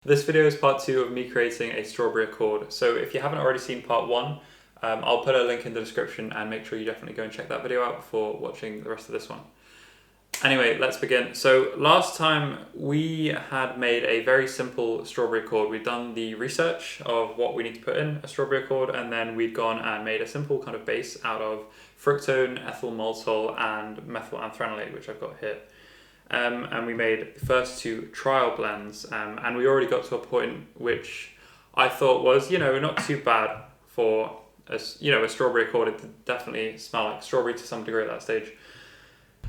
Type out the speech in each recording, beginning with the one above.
This video is part 2 of me creating a strawberry accord. So if you haven't already seen part 1, I'll put a link in the description and make sure you definitely go and check that video out before watching the rest of this one. Anyway, let's begin. So last time we had made a very simple strawberry accord. We'd done the research of what we need to put in a strawberry accord, and then we'd gone and made a simple kind of base out of fructone, ethyl maltol, and methyl anthranilate, which I've got here. And we made the first two trial blends, and we already got to a point which I thought was, not too bad for a strawberry accord. It did definitely smell like strawberry to some degree at that stage.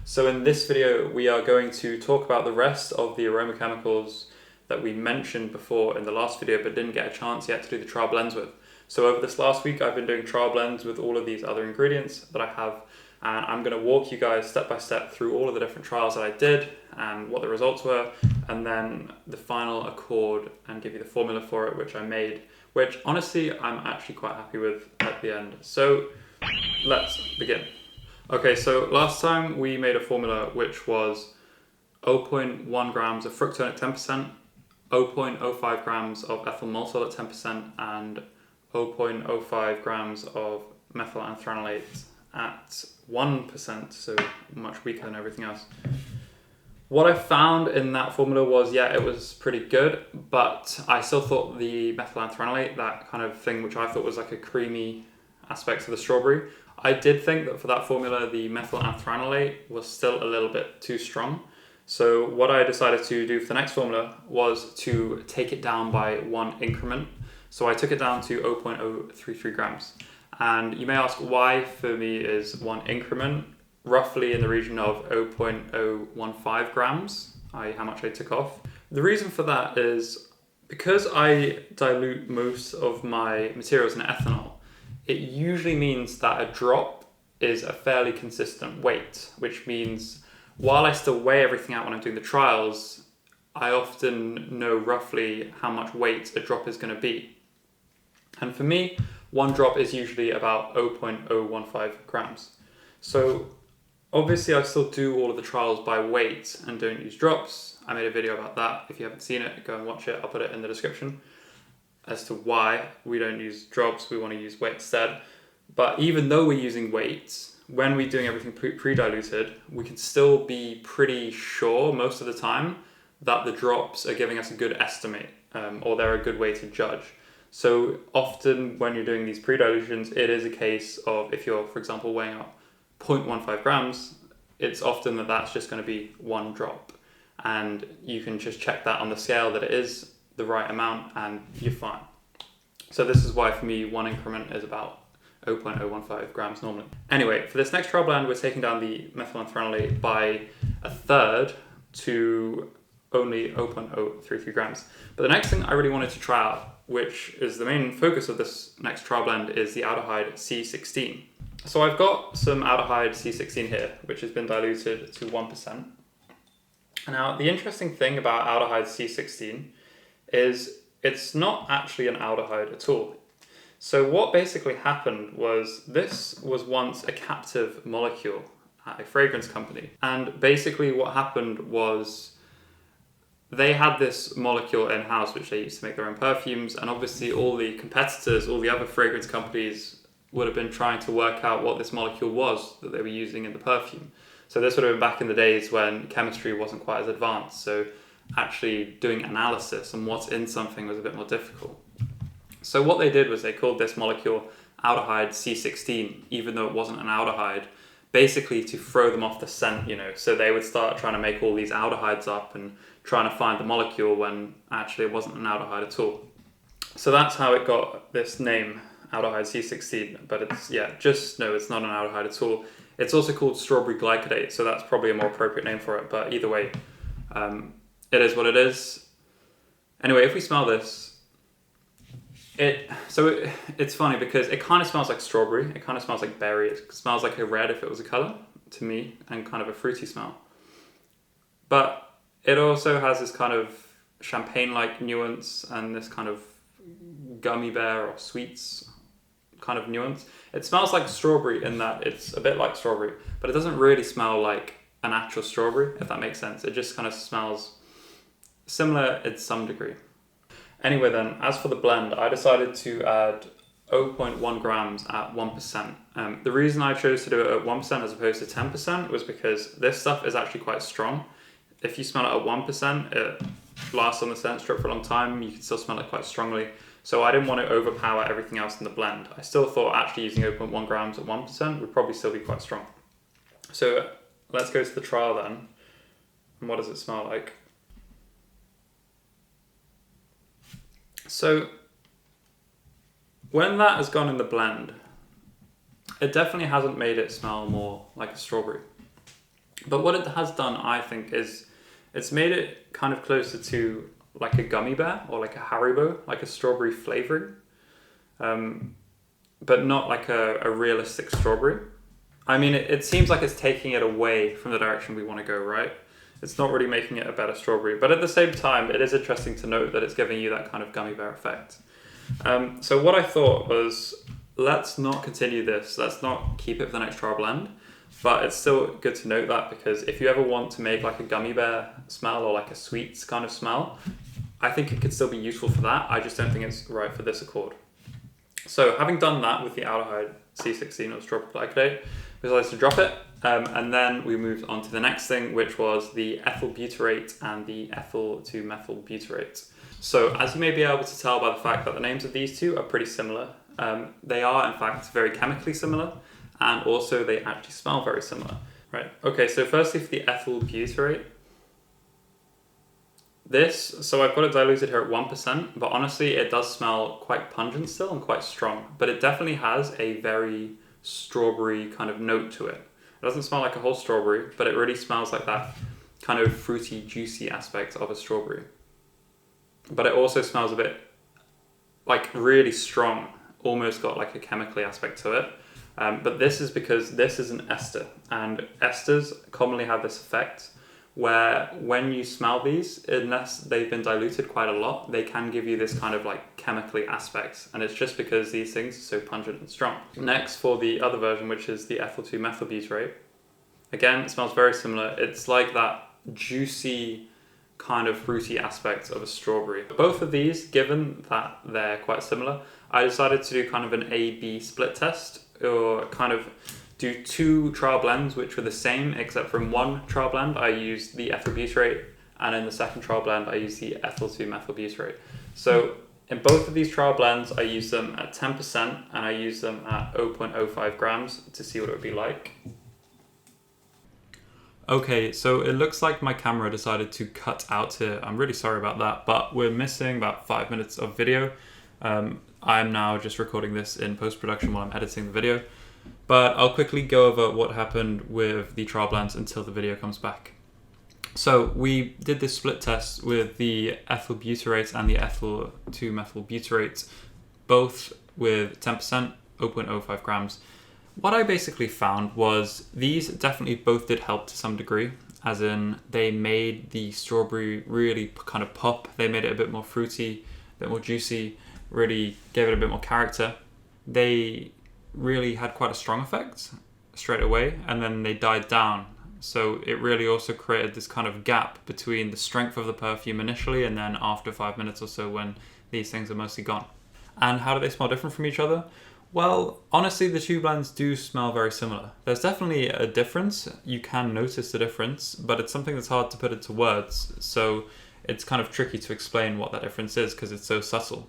So in this video, we are going to talk about the rest of the Aromachemicals that we mentioned before in the last video, but didn't get a chance yet to do the trial blends with. So over this last week, I've been doing trial blends with all of these other ingredients that I have, and I'm going to walk you guys step by step through all of the different trials that I did and what the results were, and then the final accord, and give you the formula for it, which I made, which honestly I'm actually quite happy with at the end. So let's begin. Okay, so last time we made a formula which was 0.1 grams of fructone at 10%, 0.05 grams of ethyl maltol at 10%, and 0.05 grams of methyl anthranilate at 1%, so much weaker than everything else. What I found in that formula was, it was pretty good, but I still thought the methyl anthranilate, that kind of thing which I thought was like a creamy aspect of the strawberry, I did think that for that formula the methyl anthranilate was still a little bit too strong. So what I decided to do for the next formula was to take it down by one increment. So I took it down to 0.033 grams. And you may ask, why for me is one increment roughly in the region of 0.015 grams, i.e. how much I took off. The reason for that is because I dilute most of my materials in ethanol, it usually means that a drop is a fairly consistent weight, which means while I still weigh everything out when I'm doing the trials, I often know roughly how much weight a drop is going to be. And for me, one drop is usually about 0.015 grams. So obviously I still do all of the trials by weight and don't use drops. I made a video about that. If you haven't seen it, go and watch it. I'll put it in the description as to why we don't use drops. We want to use weight instead. But even though we're using weights, when we're doing everything pre-diluted, we can still be pretty sure most of the time that the drops are giving us a good estimate, or they're a good way to judge. So often when you're doing these pre-dilutions, it is a case of, if you're, for example, weighing out 0.15 grams, it's often that that's just going to be one drop. And you can just check that on the scale that it is the right amount and you're fine. So this is why for me, one increment is about 0.015 grams normally. Anyway, for this next trial blend, we're taking down the methyl anthranilate by a third to only 0.033 grams. But the next thing I really wanted to try out, which is the main focus of this next trial blend, is the Aldehyde C16. So I've got some Aldehyde C16 here, which has been diluted to 1%. Now, the interesting thing about Aldehyde C16 is it's not actually an aldehyde at all. So what basically happened was this was once a captive molecule at a fragrance company. And basically what happened was they had this molecule in-house which they used to make their own perfumes, and obviously all the competitors, all the other fragrance companies would have been trying to work out what this molecule was that they were using in the perfume. So this would have been back in the days when chemistry wasn't quite as advanced, so actually doing analysis on what's in something was a bit more difficult. So what they did was they called this molecule Aldehyde C16, even though it wasn't an aldehyde, basically to throw them off the scent, So they would start trying to make all these aldehydes up and trying to find the molecule when actually it wasn't an aldehyde at all. So that's how it got this name, Aldehyde C16, but it's not an aldehyde at all. It's also called strawberry glycidate, so that's probably a more appropriate name for it, but either way, it is what it is. Anyway, if we smell this, it's funny because it kind of smells like strawberry, it kind of smells like berry, it smells like a red if it was a colour to me, and kind of a fruity smell. But it also has this kind of champagne-like nuance and this kind of gummy bear or sweets kind of nuance. It smells like strawberry in that it's a bit like strawberry, but it doesn't really smell like an actual strawberry, if that makes sense. It just kind of smells similar in some degree. Anyway then, as for the blend, I decided to add 0.1 grams at 1%. The reason I chose to do it at 1% as opposed to 10% was because this stuff is actually quite strong. If you smell it at 1%, it lasts on the scent strip for a long time. You can still smell it quite strongly. So I didn't want to overpower everything else in the blend. I still thought actually using 0.1 grams at 1% would probably still be quite strong. So let's go to the trial then. And what does it smell like? So when that has gone in the blend, it definitely hasn't made it smell more like a strawberry. But what it has done, I think, is it's made it kind of closer to like a gummy bear or like a Haribo, like a strawberry flavoring, but not like a realistic strawberry. I mean, it seems like it's taking it away from the direction we want to go, right? It's not really making it a better strawberry, but at the same time, it is interesting to note that it's giving you that kind of gummy bear effect. So what I thought was, let's not continue this. Let's not keep it for the next trial blend, but it's still good to note that because if you ever want to make like a gummy bear smell or like a sweets kind of smell, I think it could still be useful for that. I just don't think it's right for this accord. So having done that with the Aldehyde C16 or strawberry glycidate, we decided to drop it. And then we moved on to the next thing, which was the ethyl butyrate and the ethyl to methyl butyrate. So as you may be able to tell by the fact that the names of these two are pretty similar, they are in fact very chemically similar, and also they actually smell very similar. Right. Okay, so firstly for the ethyl butyrate, so I've got it diluted here at 1%, but honestly it does smell quite pungent still and quite strong, but it definitely has a very strawberry kind of note to it. It doesn't smell like a whole strawberry, but it really smells like that kind of fruity, juicy aspect of a strawberry. But it also smells a bit like really strong, almost got like a chemically aspect to it. But this is because this is an ester, and esters commonly have this effect where when you smell these, unless they've been diluted quite a lot, they can give you this kind of like chemically aspect, and it's just because these things are so pungent and strong. Next, for the other version, which is the ethyl 2-methyl butyrate, again, it smells very similar. It's like that juicy kind of fruity aspect of a strawberry. Both of these, given that they're quite similar, I decided to do kind of an A-B split test, or kind of do two trial blends which were the same, except from one trial blend I used the ethyl butyrate, and in the second trial blend I used the ethyl 2-methyl butyrate. So in both of these trial blends I used them at 10% and I used them at 0.05 grams to see what it would be like. Okay, so it looks like my camera decided to cut out here. I'm really sorry about that, but we're missing about 5 minutes of video. I'm now just recording this in post-production while I'm editing the video. But I'll quickly go over what happened with the trial blends until the video comes back. So we did this split test with the ethyl butyrate and the ethyl 2-methyl butyrate, both with 10%, 0.05 grams. What I basically found was these definitely both did help to some degree, as in they made the strawberry really kind of pop. They made it a bit more fruity, a bit more juicy, really gave it a bit more character. They really had quite a strong effect straight away, and then they died down. So it really also created this kind of gap between the strength of the perfume initially and then after 5 minutes or so when these things are mostly gone. And how do they smell different from each other? Well, honestly, the two blends do smell very similar. There's definitely a difference. You can notice the difference, but it's something that's hard to put into words. So it's kind of tricky to explain what that difference is because it's so subtle.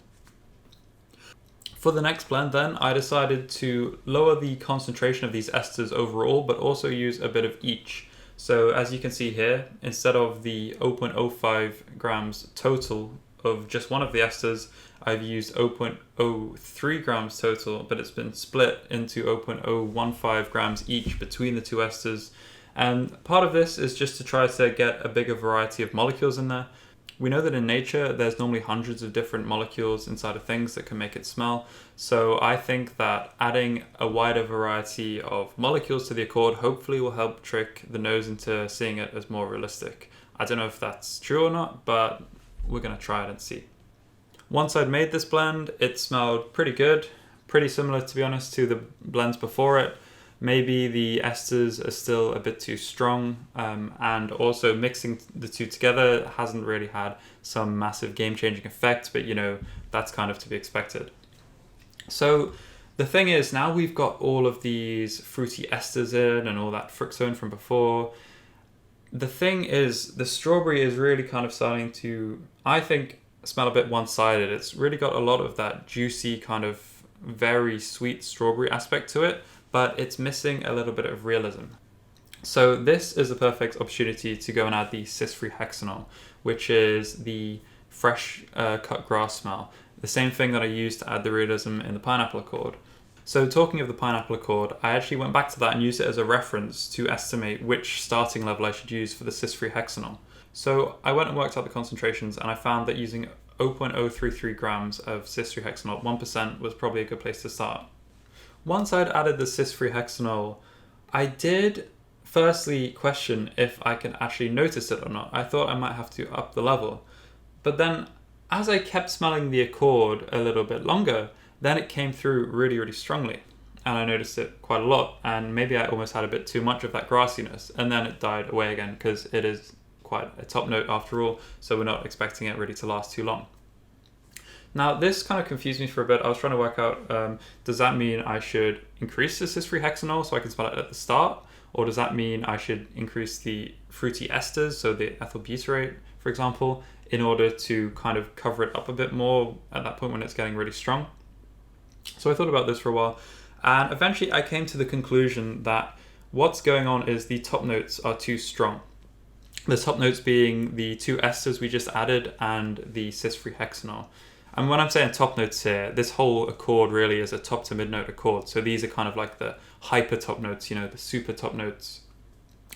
For the next blend then, I decided to lower the concentration of these esters overall, but also use a bit of each. So as you can see here, instead of the 0.05 grams total of just one of the esters, I've used 0.03 grams total, but it's been split into 0.015 grams each between the two esters. And part of this is just to try to get a bigger variety of molecules in there. We know that in nature, there's normally hundreds of different molecules inside of things that can make it smell. So I think that adding a wider variety of molecules to the accord hopefully will help trick the nose into seeing it as more realistic. I don't know if that's true or not, but we're going to try it and see. Once I'd made this blend, it smelled pretty good, pretty similar to be honest to the blends before it. maybe the esters are still a bit too strong, and also mixing the two together hasn't really had some massive game-changing effect, but that's kind of to be expected. So the thing is, now we've got all of these fruity esters in and all that fructone from before. The thing is, the strawberry is really kind of starting to, I think, smell a bit one-sided. It's really got a lot of that juicy kind of very sweet strawberry aspect to it, but it's missing a little bit of realism. So this is a perfect opportunity to go and add the cis-free hexanol, which is the fresh cut grass smell. The same thing that I used to add the realism in the pineapple accord. So talking of the pineapple accord, I actually went back to that and used it as a reference to estimate which starting level I should use for the cis-free hexanol. So I went and worked out the concentrations, and I found that using 0.033 grams of cis-free hexanol at 1% was probably a good place to start. Once I'd added the cis-free hexanol, I did firstly question if I could actually notice it or not. I thought I might have to up the level. But then as I kept smelling the accord a little bit longer, then it came through really, really strongly. And I noticed it quite a lot, and maybe I almost had a bit too much of that grassiness, and then it died away again because it is quite a top note after all, so we're not expecting it really to last too long. Now this kind of confused me for a bit. I was trying to work out, does that mean I should increase the cis-free hexanol so I can smell it at the start? Or does that mean I should increase the fruity esters, so the ethyl butyrate, for example, in order to kind of cover it up a bit more at that point when it's getting really strong? So I thought about this for a while, and eventually I came to the conclusion that what's going on is the top notes are too strong. The top notes being the two esters we just added and the cis-free hexanol. And when I'm saying top notes here, this whole accord really is a top to mid note accord. So these are kind of like the hyper top notes, the super top notes.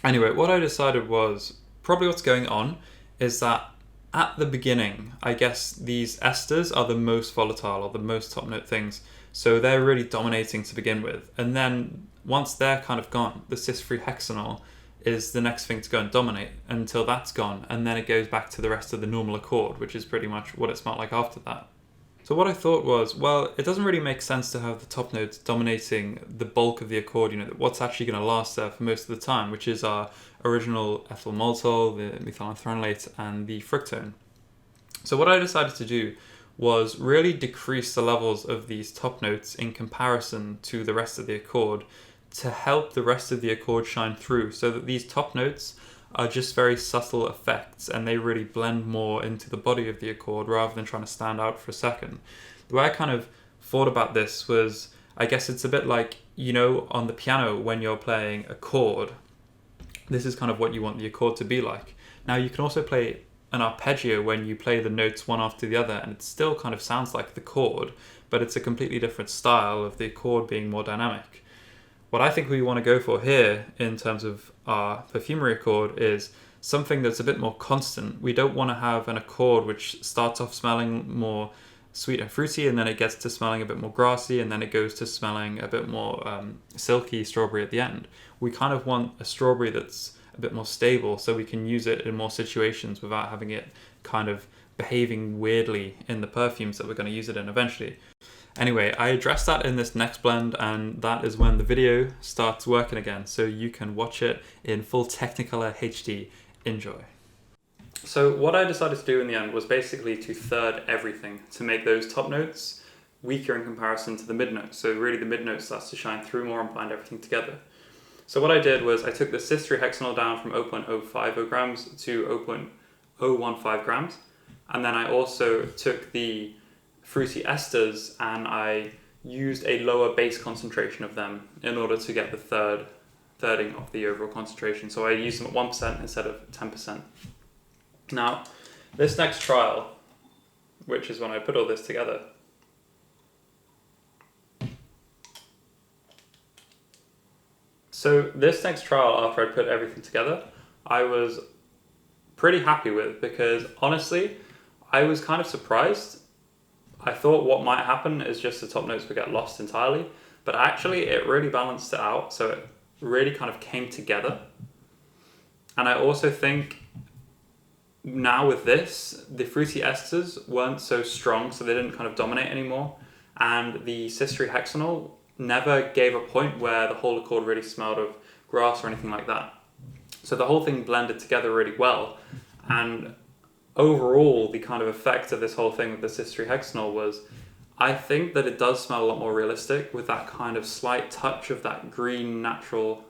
Anyway, what I decided was probably what's going on is that at the beginning, I guess these esters are the most volatile or the most top note things. So they're really dominating to begin with. And then once they're kind of gone, the cis-free hexanol is the next thing to go and dominate until that's gone. And then it goes back to the rest of the normal accord, which is pretty much what it smelled like after that. So what I thought was, well, it doesn't really make sense to have the top notes dominating the bulk of the accord, what's actually going to last there for most of the time, which is our original ethyl maltol, the methyl anthranilate, and the fructone. So what I decided to do was really decrease the levels of these top notes in comparison to the rest of the accord to help the rest of the accord shine through, so that these top notes are just very subtle effects and they really blend more into the body of the accord rather than trying to stand out for a second. The way I kind of thought about this was, I guess it's a bit like, on the piano when you're playing a chord, this is kind of what you want the accord to be like. Now you can also play an arpeggio when you play the notes one after the other, and it still kind of sounds like the chord, but it's a completely different style of the accord being more dynamic. What I think we want to go for here in terms of our perfumery accord is something that's a bit more constant. We don't want to have an accord which starts off smelling more sweet and fruity, and then it gets to smelling a bit more grassy, and then it goes to smelling a bit more silky strawberry at the end. We kind of want a strawberry that's a bit more stable so we can use it in more situations without having it kind of behaving weirdly in the perfumes that we're going to use it in eventually. Anyway, I addressed that in this next blend, and that is when the video starts working again, so you can watch it in full Technicolor HD. Enjoy. So what I decided to do in the end was basically to third everything to make those top notes weaker in comparison to the mid notes. So really the mid note starts to shine through more and bind everything together. So what I did was I took the cis-free hexanol down from 0.050 grams to 0.015 grams. And then I also took the fruity esters and I used a lower base concentration of them in order to get the thirding of the overall concentration. So I used them at 1% instead of 10%. Now, this next trial, which is when I put all this together, so this next trial, after I put everything together, I was pretty happy with, because honestly, I was kind of surprised. I thought what might happen is just the top notes would get lost entirely, but actually it really balanced it out, so it really kind of came together. And I also think now with this, the fruity esters weren't so strong, so they didn't kind of dominate anymore, and the cis-free hexanol never gave a point where the whole accord really smelled of grass or anything like that. So the whole thing blended together really well, and overall the kind of effect of this whole thing with the cis-3-hexanol was, I think that it does smell a lot more realistic with that kind of slight touch of that green natural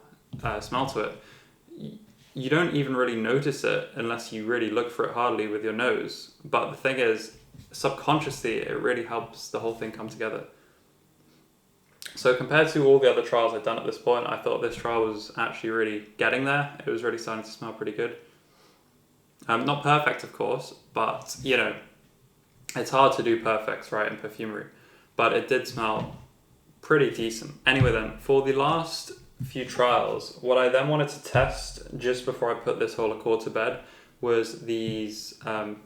smell to it. You don't even really notice it unless you really look for it hardly with your nose. But the thing is, subconsciously, it really helps the whole thing come together. So compared to all the other trials I'd done at this point, I thought this trial was actually really getting there. It was really starting to smell pretty good. Not perfect, of course, but, you know, it's hard to do perfects, right, in perfumery. But it did smell pretty decent. Anyway then, for the last few trials, what I then wanted to test just before I put this whole accord to bed was these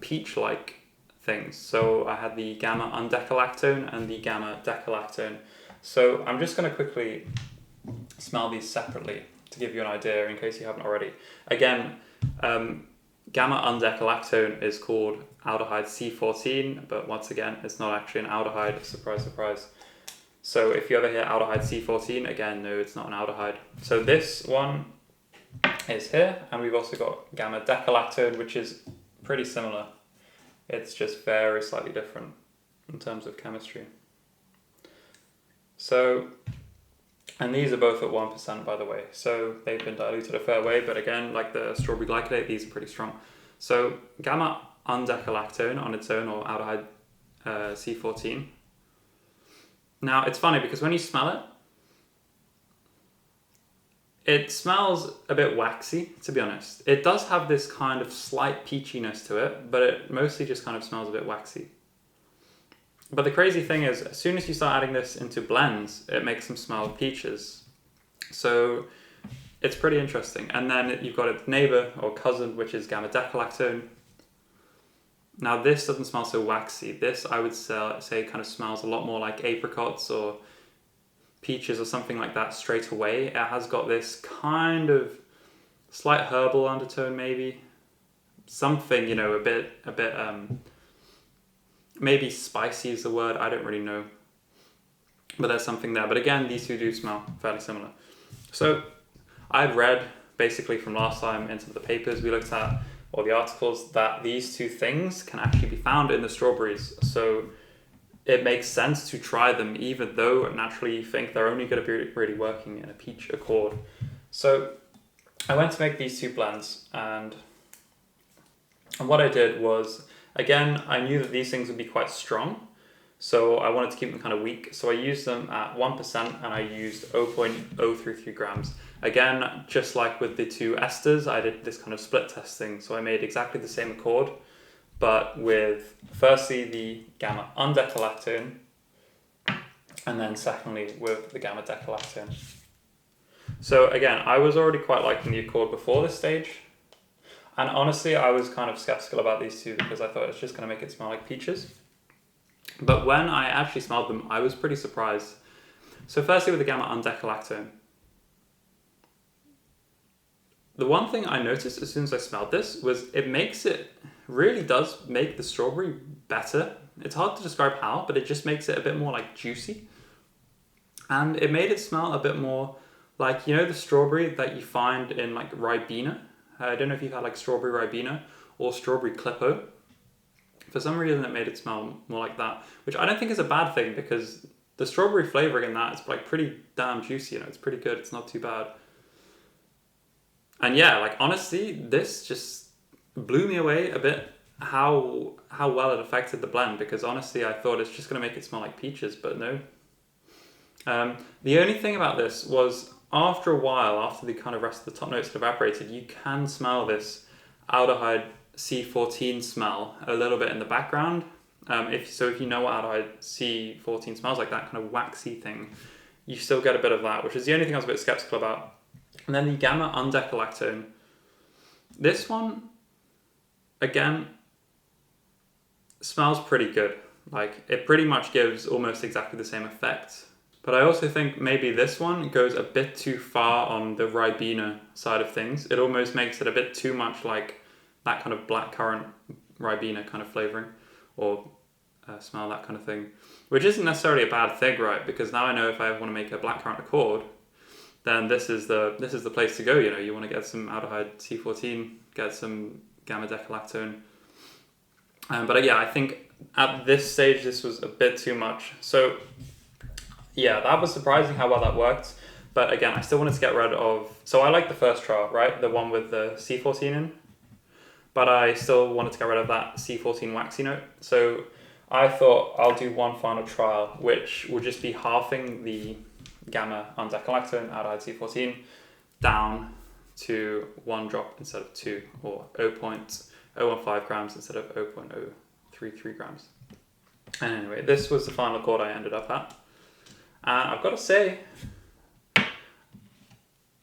peach-like things. So I had the Gamma-undacalactone and the Gamma-decalactone. So I'm just going to quickly smell these separately to give you an idea in case you haven't already. Again, Gamma-undacalactone is called Aldehyde C14, but once again, it's not actually an aldehyde. Surprise, surprise. So if you ever hear Aldehyde C14, again, no, it's not an aldehyde. So this one is here, and we've also got Gamma-decalactone, which is pretty similar. It's just very slightly different in terms of chemistry. So, and these are both at 1%, by the way. So they've been diluted a fair way, but again, like the strawberry glycidate, these are pretty strong. So Gamma-undacalactone on its own, or Aldehyde C14. Now, it's funny because when you smell it, it smells a bit waxy, to be honest. It does have this kind of slight peachiness to it, but it mostly just kind of smells a bit waxy. But the crazy thing is, as soon as you start adding this into blends, it makes them smell of peaches. So it's pretty interesting. And then you've got its neighbor or cousin, which is Gamma-decalactone. Now this doesn't smell so waxy. This, I would say, kind of smells a lot more like apricots or peaches or something like that straight away. It has got this kind of slight herbal undertone, maybe. Something, you know, a bit, maybe spicy is the word, I don't really know. But there's something there. But again, these two do smell fairly similar. So I've read, basically from last time into the papers we looked at, or the articles, that these two things can actually be found in the strawberries. So it makes sense to try them, even though naturally you think they're only going to be really working in a peach accord. So I went to make these two blends, and what I did was, again, I knew that these things would be quite strong, so I wanted to keep them kind of weak. So I used them at 1% and I used 0.033 grams. Again, just like with the two esters, I did this kind of split testing. So I made exactly the same accord, but with firstly the Gamma-undacalactone, and then secondly with the Gamma-decalactone. So again, I was already quite liking the accord before this stage. And honestly, I was kind of skeptical about these two because I thought it's just going to make it smell like peaches. But when I actually smelled them, I was pretty surprised. So firstly with the Gamma-undacalactone, the one thing I noticed as soon as I smelled this was it really does make the strawberry better. It's hard to describe how, but it just makes it a bit more like juicy. And it made it smell a bit more like, you know, the strawberry that you find in like Ribena. I don't know if you've had like strawberry Ribena or strawberry Clippo. For some reason it made it smell more like that, which I don't think is a bad thing because the strawberry flavoring in that is like pretty damn juicy, you know, it's pretty good, it's not too bad. And yeah, like honestly, this just blew me away a bit how well it affected the blend, because honestly I thought it's just going to make it smell like peaches, but no. The only thing about this was after a while, after the kind of rest of the top notes had evaporated, you can smell this Aldehyde C14 smell a little bit in the background. If you know what Aldehyde C14 smells like, that kind of waxy thing, you still get a bit of that, which is the only thing I was a bit skeptical about. And then the Gamma-undacalactone. This one, again, smells pretty good. Like, it pretty much gives almost exactly the same effect. But I also think maybe this one goes a bit too far on the Ribena side of things. It almost makes it a bit too much like that kind of blackcurrant Ribena kind of flavoring, or smell, that kind of thing. Which isn't necessarily a bad thing, right? Because now I know if I want to make a blackcurrant accord, then this is the place to go. You know, you want to get some Aldehyde C14, get some Gamma-decalactone. But yeah, I think at this stage this was a bit too much. So yeah, that was surprising how well that worked. But again, I still wanted to get rid of. So I like the first trial, right, the one with the C14 in. But I still wanted to get rid of that C14 waxy note. So I thought I'll do one final trial, which will just be halving the Gamma-undacalactone Aldehyde C14 down to 1 drop instead of 2, or 0.015 grams instead of 0.033 grams. And anyway, this was the final accord I ended up at. And I've got to say,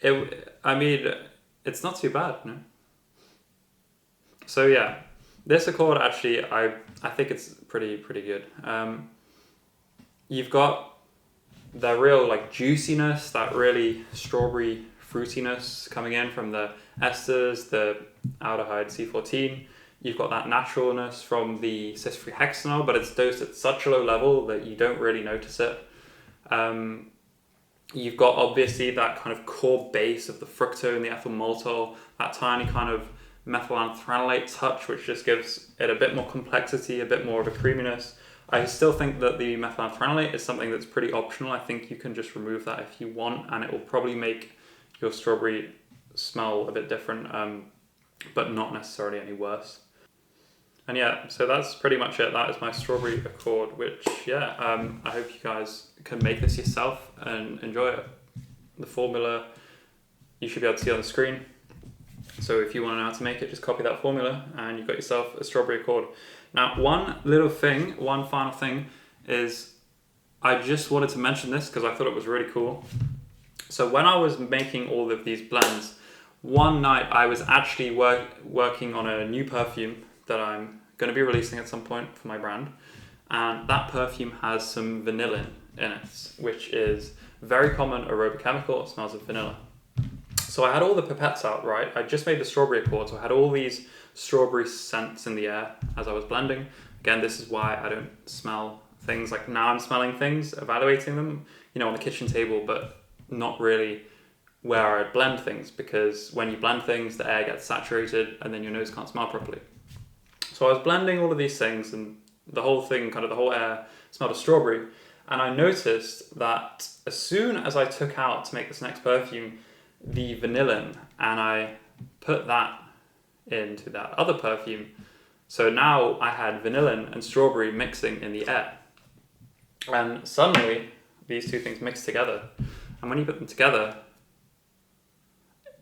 it's not too bad, no? So yeah, this accord actually, I think it's pretty good. You've got the real like juiciness, that really strawberry fruitiness coming in from the esters, the Aldehyde C14. You've got that naturalness from the cis-free hexanol, but it's dosed at such a low level that you don't really notice it. You've got obviously that kind of core base of the fructone, the ethyl maltol, that tiny kind of methyl anthranilate touch, which just gives it a bit more complexity, a bit more of a creaminess. I still think that the methyl anthranilate is something that's pretty optional. I think you can just remove that if you want, and it will probably make your strawberry smell a bit different, but not necessarily any worse. And yeah, so that's pretty much it. That is my strawberry accord, which, yeah, I hope you guys can make this yourself and enjoy it. The formula you should be able to see on the screen. So if you want to know how to make it, just copy that formula and you've got yourself a strawberry accord. Now, one final thing is, I just wanted to mention this because I thought it was really cool. So when I was making all of these blends, one night I was actually working on a new perfume that I'm going to be releasing at some point for my brand. And that perfume has some vanillin in it, which is very common aromachemical. It smells of vanilla. So I had all the pipettes out, right? I just made the strawberry accord, so I had all these strawberry scents in the air as I was blending. Again, this is why I don't smell things. Like now I'm smelling things, evaluating them, you know, on the kitchen table, but not really where I blend things, because when you blend things, the air gets saturated and then your nose can't smell properly. So I was blending all of these things and the whole thing, kind of the whole air smelled of strawberry. And I noticed that as soon as I took out to make this next perfume, the vanillin, and I put that into that other perfume. So now I had vanillin and strawberry mixing in the air. And suddenly these two things mix together. And when you put them together,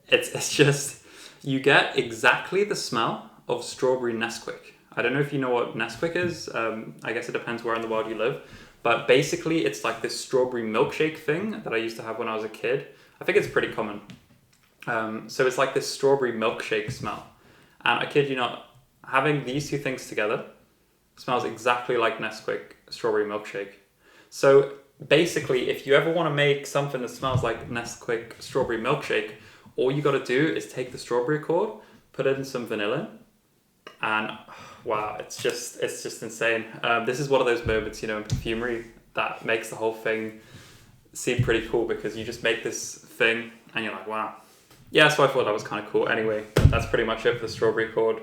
it's just, you get exactly the smell of strawberry Nesquik. I don't know if you know what Nesquik is. I guess it depends where in the world you live. But basically it's like this strawberry milkshake thing that I used to have when I was a kid. I think it's pretty common. So it's like this strawberry milkshake smell. And I kid you not, having these two things together smells exactly like Nesquik strawberry milkshake. So basically, if you ever want to make something that smells like Nesquik strawberry milkshake, all you got to do is take the strawberry accord, put in some vanilla, and wow, it's just insane. This is one of those moments, you know, in perfumery that makes the whole thing seem pretty cool, because you just make this thing and you're like, wow. Yeah, so I thought that was kind of cool. Anyway, that's pretty much it for the strawberry accord.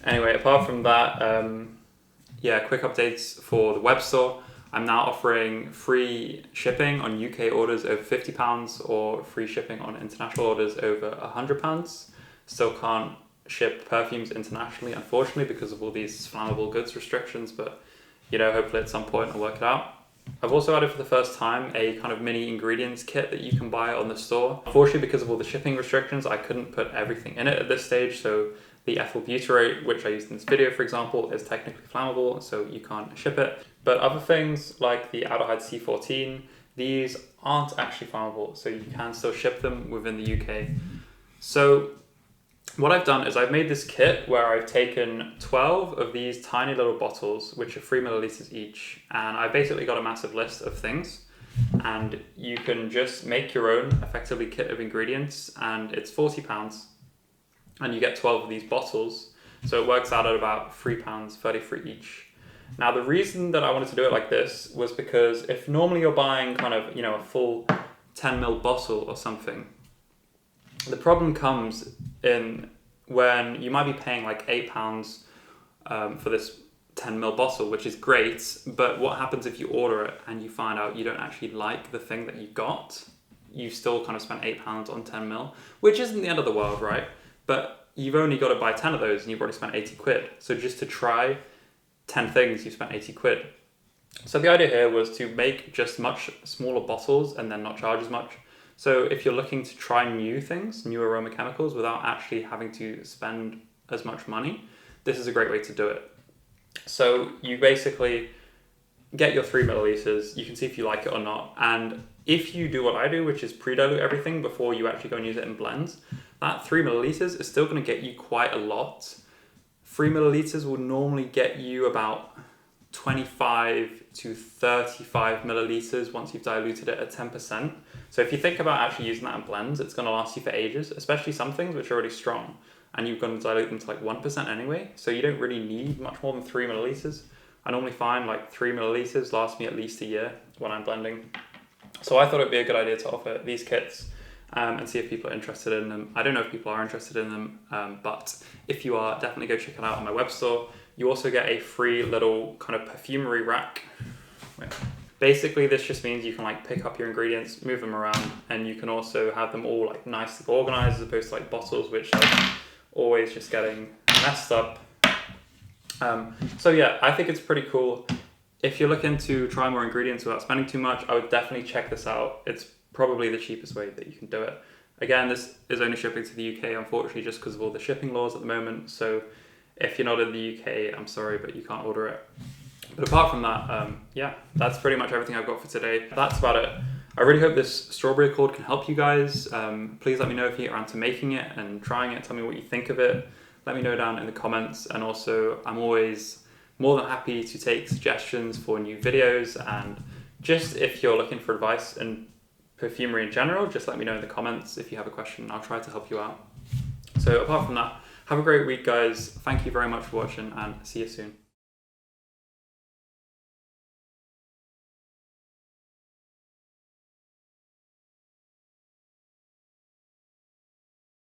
Anyway, apart from that, yeah, quick updates for the web store. I'm now offering free shipping on UK orders over £50 or free shipping on international orders over £100. Still can't ship perfumes internationally, unfortunately, because of all these flammable goods restrictions, but you know, hopefully at some point I'll work it out. I've also added for the first time a kind of mini ingredients kit that you can buy on the store. Unfortunately, because of all the shipping restrictions, I couldn't put everything in it at this stage. So the ethyl butyrate, which I used in this video, for example, is technically flammable, so you can't ship it. But other things like the Aldehyde C14, these aren't actually flammable, so you can still ship them within the UK. So what I've done is I've made this kit where I've taken 12 of these tiny little bottles, which are 3 milliliters each, and I basically got a massive list of things, and you can just make your own effectively kit of ingredients, and it's £40, and you get 12 of these bottles, so it works out at about £3.33 each. Now the reason that I wanted to do it like this was because if normally you're buying kind of, you know, a full 10 ml bottle or something, the problem comes in when you might be paying like £8 for this 10 ml bottle, which is great, but what happens if you order it and you find out you don't actually like the thing that you got? You've still kind of spent £8 on 10 ml, which isn't the end of the world, right? But you've only got to buy 10 of those and you've already spent 80 quid. So just to try 10 things, you spent 80 quid. So the idea here was to make just much smaller bottles and then not charge as much. So if you're looking to try new things, new aroma chemicals, without actually having to spend as much money, this is a great way to do it. So you basically get your 3 milliliters, you can see if you like it or not, and if you do what I do, which is pre-dilute everything before you actually go and use it in blends, that 3 milliliters is still going to get you quite a lot. 3 milliliters will normally get you about 25 to 35 milliliters once you've diluted it at 10%. So if you think about actually using that in blends, it's going to last you for ages, especially some things which are already strong, and you're going to dilute them to like 1% anyway, so you don't really need much more than 3 milliliters. I normally find like 3 milliliters last me at least a year when I'm blending. So I thought it'd be a good idea to offer these kits and see if people are interested in them. I don't know if people are interested in them, but if you are, definitely go check it out on my web store. You also get a free little kind of perfumery rack. Basically, this just means you can like pick up your ingredients, move them around, and you can also have them all like nicely organized as opposed to like bottles, which like always just getting messed up. So yeah, I think it's pretty cool. If you're looking to try more ingredients without spending too much, I would definitely check this out. It's probably the cheapest way that you can do it. Again, this is only shipping to the UK, unfortunately, just because of all the shipping laws at the moment. So if you're not in the UK, I'm sorry, but you can't order it. But apart from that, yeah, that's pretty much everything I've got for today. That's about it. I really hope this strawberry accord can help you guys. Please let me know if you get around to making it and trying it. Tell me what you think of it. Let me know down in the comments. And also, I'm always more than happy to take suggestions for new videos, and just if you're looking for advice and perfumery in general, just let me know in the comments if you have a question. I'll try to help you out. So apart from that, have a great week, guys. Thank you very much for watching, and see you soon.